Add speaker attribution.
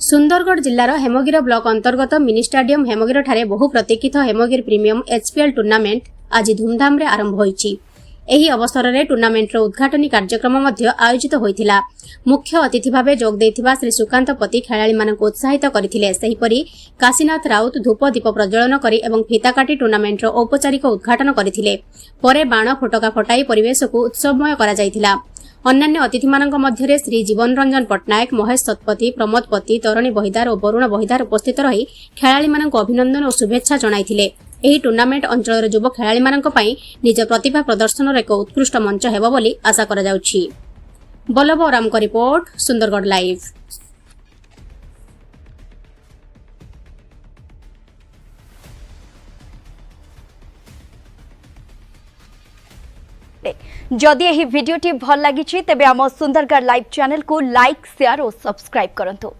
Speaker 1: Sundargarh जिलार Hemgir block अंतर्गत mini stadium Hemgir ठारे बहु प्रतीक्षित हेमगिर प्रीमियम HPL टूर्नामेंट आज धूमधाम रे आरंभ होईछि। एही अवसर में टूर्नामेंट उद्घाटनी कार्यक्रम आयोजित होइथिला। मुख्य अतिथि भाव जोग देइथिबा श्री सुकांत पति खेलाड़ी मानक उत्साहित करथिले। सेहिपरि काशीनाथ राउत धूप दीप प्रज्वलन करी एवं फीता काटी टूर्नामेंट औपचारिक उद्घाटन करथिले। परे बाण फटका फटाई परिवेश को उत्सवमय करा जायथिला। अन्यान्य अतिथि मानक मध्यरे श्री जीवन रंजन पट्टनायक, महेश सतपथी, प्रमोद पति, तरुणी बहिदार और वरुण बहिदार उपस्थित रही खेलाड़ी मानक अभिनंदन और शुभेच्छा जणाइथिले। एही टूर्नामेंट अंचलर युवा खेलाड़ी मानक पई निज प्रतिभा प्रदर्शन एक उत्कृष्ट मंच हेबो बोली आशा करा जाउछि। बल्लभ राम को रिपोर्ट, सुंदरगढ़ लाइव।
Speaker 2: जदि यह वीडियो भल लगी तेबे आम सुंदरगढ़ लाइव चैनल को लाइक, शेयर और सब्सक्राइब करंतु।